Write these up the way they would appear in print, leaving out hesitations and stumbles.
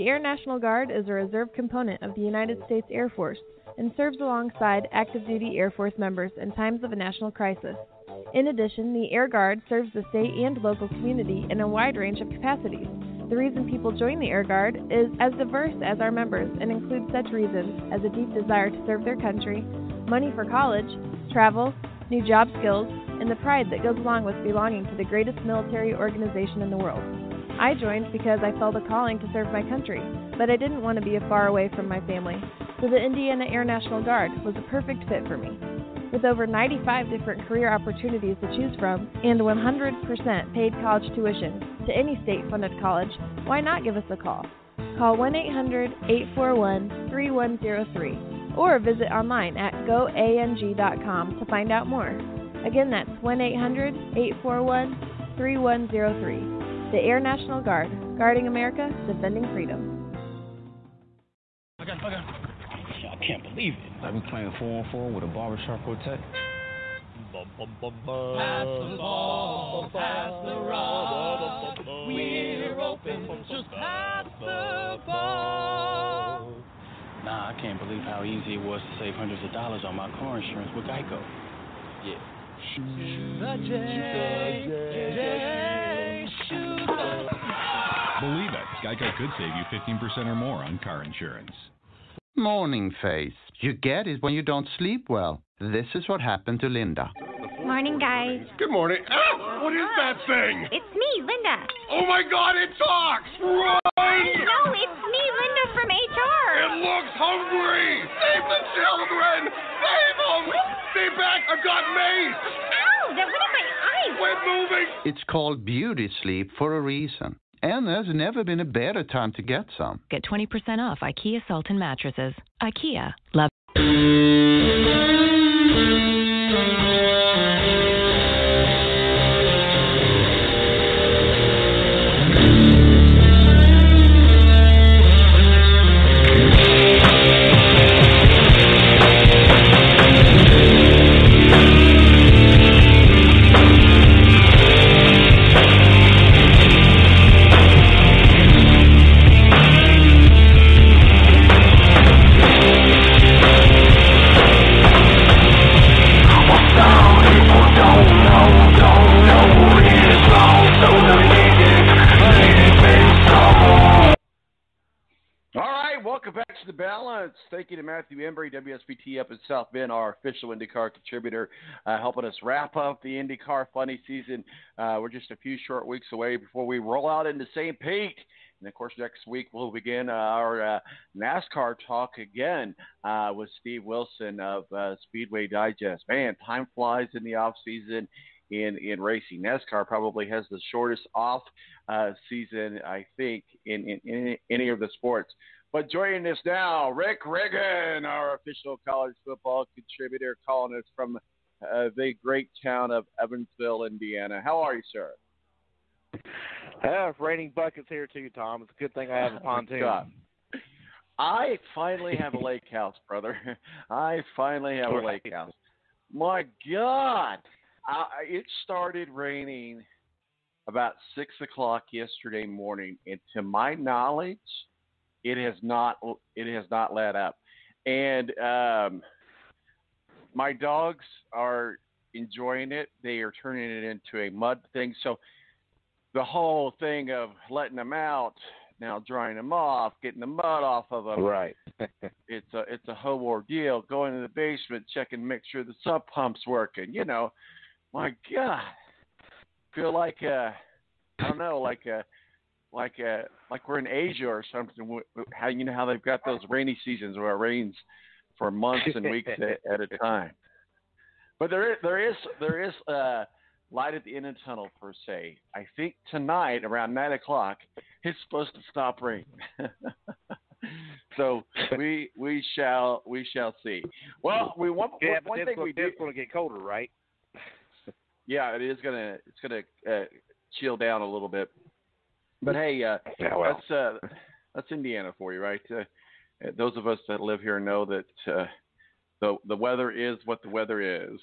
The Air National Guard is a reserve component of the United States Air Force and serves alongside active duty Air Force members in times of a national crisis. In addition, the Air Guard serves the state and local community in a wide range of capacities. The reason people join the Air Guard is as diverse as our members and includes such reasons as a deep desire to serve their country, money for college, travel, new job skills, and the pride that goes along with belonging to the greatest military organization in the world. I joined because I felt a calling to serve my country, but I didn't want to be far away from my family, so the Indiana Air National Guard was a perfect fit for me. With over 95 different career opportunities to choose from and 100% paid college tuition to any state-funded college, why not give us a call? Call 1-800-841-3103 or visit online at goang.com to find out more. Again, that's 1-800-841-3103. The Air National Guard, guarding America, defending freedom. Okay. I can't believe it. I've been playing 4-on-4 with a barbershop quartet. Pass the ball, pass the rock. We're open, just pass the ball. Nah, I can't believe how easy it was to save hundreds of dollars on my car insurance with Geico. Yeah. Believe it, Geico could save you 15% or more on car insurance. Morning face. You get it when you don't sleep well. This is what happened to Linda. Morning, guys. Good morning. Ah, what is that thing? It's me, Linda. Oh my God, it talks! Run! No, it's me, Linda from HR. It looks hungry! Save the children! Save them! Stay back, I've got mace! Ow, that went in my eyes. Quit moving! It's called beauty sleep for a reason. And there's never been a better time to get some. Get 20% off IKEA Sultan mattresses. IKEA. Love. The balance. Thank you to Matthew Embury, WSBT up in South Bend, our official Indy Car contributor, helping us wrap up the Indy Car funny season. We're just a few short weeks away before we roll out into St. Pete. And, of course, next week we'll begin our NASCAR talk again with Steve Wilson of Speedway Digest. Man, time flies in the off-season in racing. NASCAR probably has the shortest off season, I think, in any of the sports. But joining us now, Riggin, our official college football contributor, calling us from the great town of Evansville, Indiana. How are you, sir? It's raining buckets here too, Tom. It's a good thing I have a pontoon. I finally have a lake house, brother. I finally have a lake house. My God. It started raining about 6 o'clock yesterday morning, and to my knowledge, it has not let up. And my dogs are enjoying it. They are turning it into a mud thing. So the whole thing of letting them out, now drying them off, getting the mud off of them. Right. It's a whole ordeal. Going to the basement, checking, make sure the sub pump's working. You know, my God, feel like I don't know, like we're in Asia or something. How you know how they've got those rainy seasons where it rains for months and weeks at a time. But there is light at the end of the tunnel per se. I think tonight around 9 o'clock it's supposed to stop raining. So we shall see. Well, one thing we do. It's going to get colder, right? Yeah, it is gonna. It's gonna chill down a little bit. But hey, that's Indiana for you, right? Those of us that live here know that the weather is what the weather is.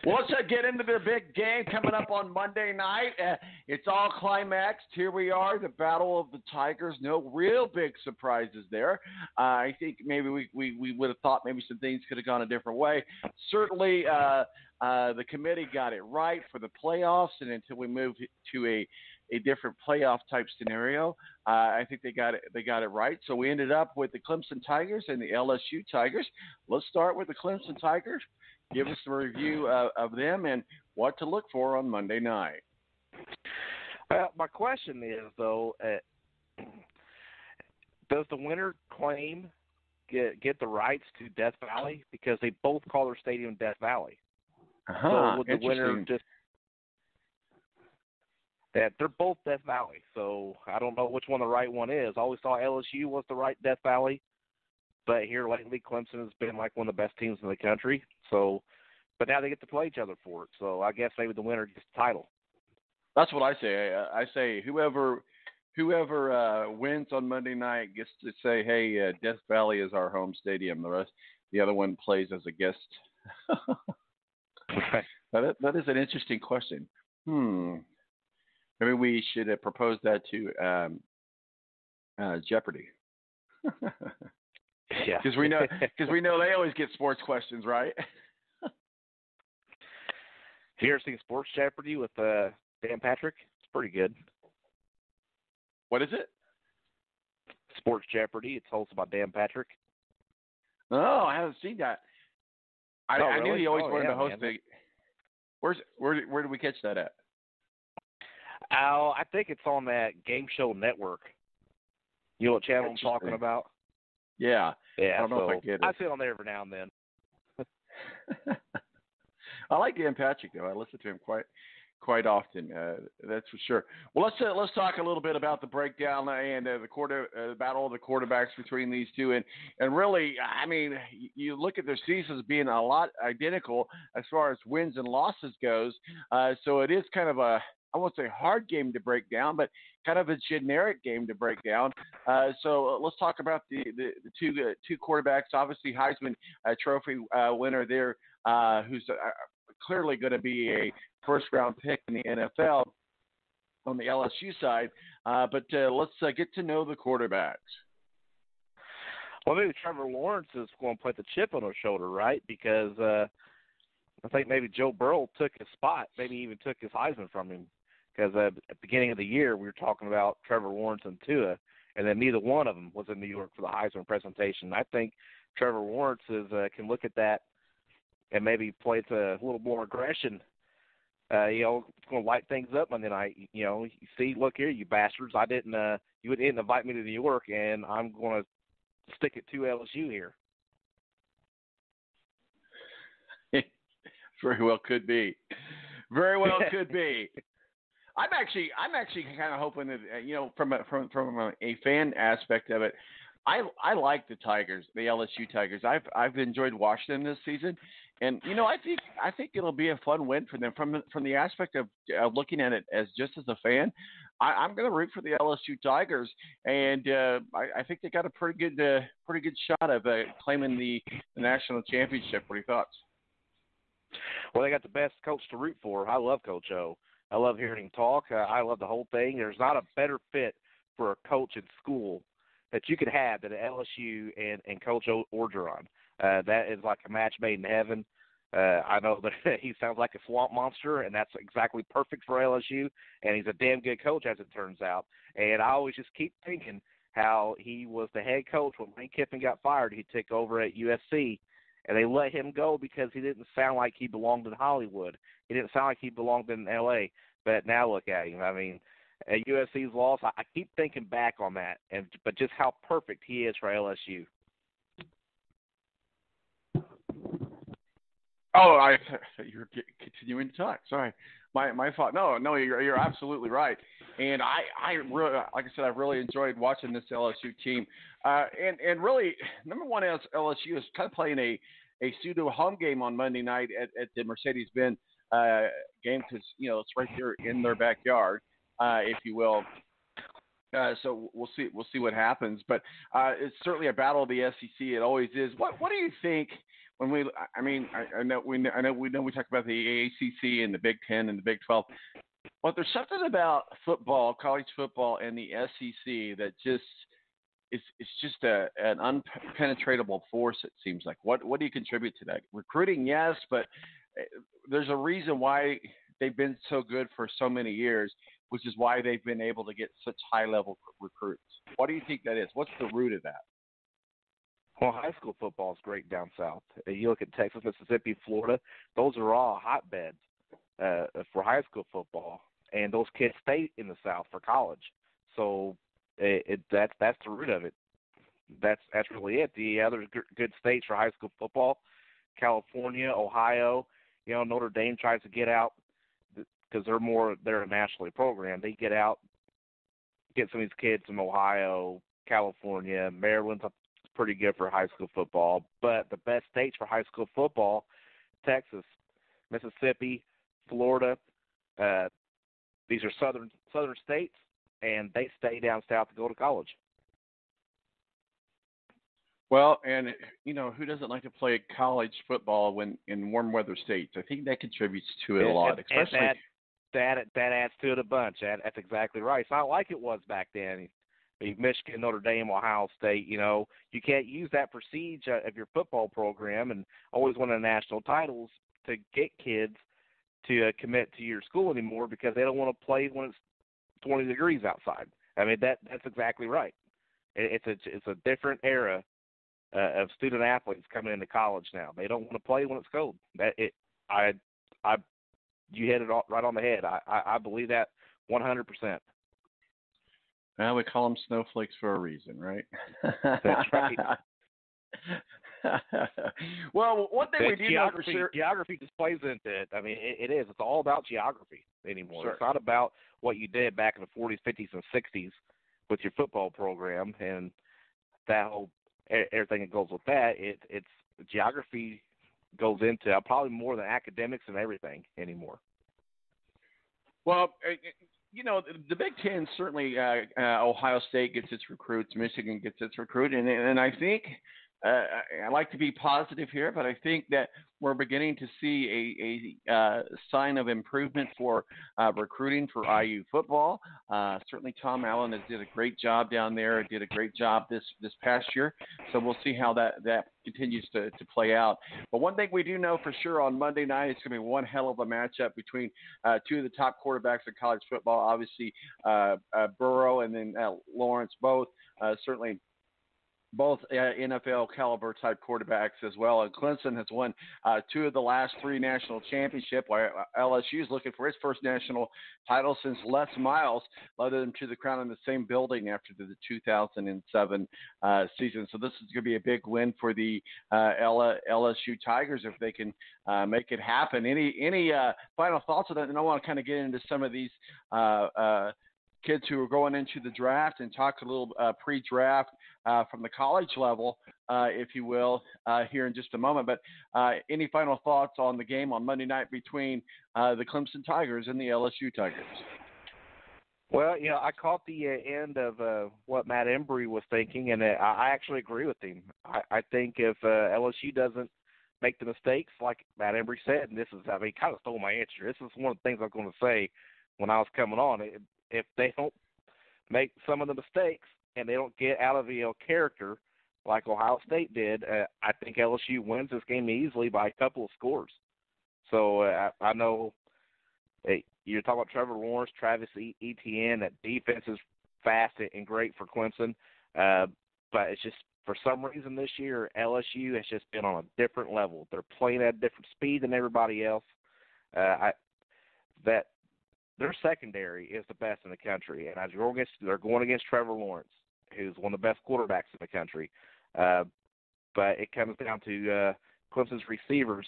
Well, let's get into the big game coming up on Monday night. It's all climaxed. Here we are, the Battle of the Tigers. No real big surprises there. I think maybe we would have thought maybe some things could have gone a different way. Certainly, the committee got it right for the playoffs, and until we move to a different playoff type scenario, I think they got it right. So we ended up with the Clemson Tigers and the LSU Tigers. Let's start with the Clemson Tigers. Give us a review of them and what to look for on Monday night. My question is, though, does the winner claim get the rights to Death Valley? Because they both call their stadium Death Valley. So would the winner just – they're both Death Valley. So I don't know which one the right one is. I always thought LSU was the right Death Valley. But here lately, Clemson has been like one of the best teams in the country. So, but now they get to play each other for it. So I guess maybe the winner gets the title. That's what I say. I say whoever wins on Monday night gets to say, "Hey, Death Valley is our home stadium." The other one plays as a guest. That is an interesting question. Maybe we should propose that to Jeopardy. Yeah, because we know they always get sports questions, right? Have you ever seen Sports Jeopardy with Dan Patrick? It's pretty good. What is it? Sports Jeopardy. It's hosted by Dan Patrick. No, I haven't seen that. I really? knew he always wanted to host man. Where did we catch that at? I think it's on that Game Show Network. You know what channel I'm talking about? Yeah. Yeah, I don't know if I get it. I see it on there every now and then. I like Dan Patrick, though. I listen to him quite often. That's for sure. Well, let's talk a little bit about the breakdown and the battle of the quarterbacks between these two. And really, I mean, you look at their seasons being a lot identical as far as wins and losses goes. So it is kind of I won't say hard game to break down, but kind of a generic game to break down. So let's talk about the two quarterbacks. Obviously, Heisman Trophy winner there, who's clearly going to be a first-round pick in the NFL on the LSU side. But let's get to know the quarterbacks. Well, maybe Trevor Lawrence is going to put the chip on his shoulder, right? Because I think maybe Joe Burrow took his spot, maybe even took his Heisman from him. Because at the beginning of the year, we were talking about Trevor Lawrence and Tua, and then neither one of them was in New York for the Heisman presentation. I think Trevor Lawrence can look at that and maybe play to a little more aggression. It's going to light things up Monday night. You see, look here, you bastards. You didn't invite me to New York, and I'm going to stick it to LSU here. Very well could be. Very well could be. I'm actually kind of hoping that from a fan aspect of it, I like the Tigers, the LSU Tigers. I've enjoyed watching them this season, and I think it'll be a fun win for them from the aspect of looking at it as just as a fan. I'm going to root for the LSU Tigers, and I think they got a pretty good shot of claiming the national championship. What are your thoughts? Well, they got the best coach to root for. I love Coach O. I love hearing him talk. I love the whole thing. There's not a better fit for a coach in school that you could have than LSU and Coach Orgeron. That is like a match made in heaven. I know that he sounds like a swamp monster, and that's exactly perfect for LSU, and he's a damn good coach, as it turns out. And I always just keep thinking how he was the head coach when Lane Kiffin got fired. He took over at USC, and they let him go because he didn't sound like he belonged in Hollywood. He didn't sound like he belonged in L.A., but now look at him. I mean, at USC's loss, I keep thinking back on that, but just how perfect he is for LSU. Oh, you're continuing to talk. Sorry, my fault. No, you're absolutely right. And I really, like I said, I've really enjoyed watching this LSU team. And really, number one, LSU is kind of playing a pseudo home game on Monday night at the Mercedes-Benz game because it's right there in their backyard, if you will. So we'll see what happens. But it's certainly a battle of the SEC. It always is. What do you think? when we, I mean, I know we talk about the ACC and the Big Ten and the Big 12, but there's something about football, college football, and the SEC that just it's just an unpenetratable force. It seems like. What do you contribute to that? Recruiting, yes, but there's a reason why they've been so good for so many years, which is why they've been able to get such high-level recruits. What do you think that is? What's the root of that? Well, high school football is great down south. You look at Texas, Mississippi, Florida; those are all hotbeds for high school football, and those kids stay in the South for college. So that's the root of it. That's really it. The other good states for high school football: California, Ohio. Notre Dame tries to get out because they're a nationally program. They get out, get some of these kids from Ohio, California, Maryland's pretty good for high school football. But the best states for high school football: Texas, Mississippi, Florida. These are southern states, and they stay down south to go to college. Well, and who doesn't like to play college football when in warm weather states? I think that contributes to it a lot, especially that adds to it a bunch. That's exactly right. It's not like it was back then. Michigan, Notre Dame, Ohio State. You can't use that prestige of your football program and always winning national titles to get kids to commit to your school anymore because they don't want to play when it's 20 degrees outside. I mean, that's exactly right. It's a different era of student athletes coming into college now. They don't want to play when it's cold. You hit it right on the head. I believe that 100%. Well, we call them snowflakes for a reason, right? That's right. Well, one thing we do know for sure, geography just plays into it. I mean, it is. It's all about geography anymore. Sure. It's not about what you did back in the 40s, 50s, and 60s with your football program and that whole everything that goes with that. It's geography goes into probably more than academics and everything anymore. Well, the Big Ten certainly. Ohio State gets its recruits. Michigan gets its recruit, and I think. I like to be positive here, but I think that we're beginning to see a sign of improvement for recruiting for IU football. Certainly, Tom Allen has did a great job down there. Did a great job this past year. So we'll see how that continues to play out. But one thing we do know for sure on Monday night, it's going to be one hell of a matchup between two of the top quarterbacks in college football. Obviously, Burrow and then Lawrence, both certainly. Both NFL caliber type quarterbacks as well. And Clemson has won two of the last three national championships, while LSU is looking for its first national title since Les Miles led them to the crown in the same building after the 2007 season. So this is going to be a big win for the LSU Tigers if they can make it happen. Any final thoughts on that? And I want to kind of get into some of these kids who are going into the draft and talk a little pre-draft from the college level, if you will, here in just a moment. But any final thoughts on the game on Monday night between the Clemson Tigers and the LSU Tigers? Well, I caught the end of what Matt Embury was thinking, and I actually agree with him. I think if LSU doesn't make the mistakes, like Matt Embury said, and he kind of stole my answer. This is one of the things I was going to say when I was coming on. If they don't make some of the mistakes and they don't get out of the character like Ohio State did, I think LSU wins this game easily by a couple of scores. So I know you're talking about Trevor Lawrence, Travis Etienne. That defense is fast and great for Clemson. But it's just for some reason this year, LSU has just been on a different level. They're playing at a different speed than everybody else. Their secondary is the best in the country, and they're going against Trevor Lawrence, who's one of the best quarterbacks in the country. But it comes down to Clemson's receivers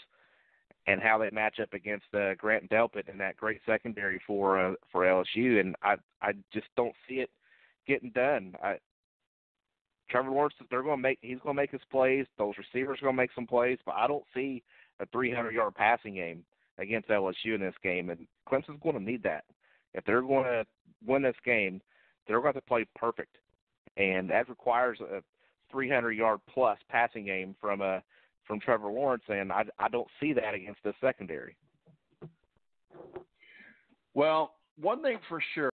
and how they match up against Grant and Delpit in that great secondary for LSU, and I just don't see it getting done. Trevor Lawrence, he's going to make his plays. Those receivers are going to make some plays, but I don't see a 300-yard passing game against LSU in this game, and Clemson's going to need that. If they're going to win this game, they're going to play perfect, and that requires a 300-yard plus passing game from from Trevor Lawrence, and I don't see that against the secondary. Well, one thing for sure.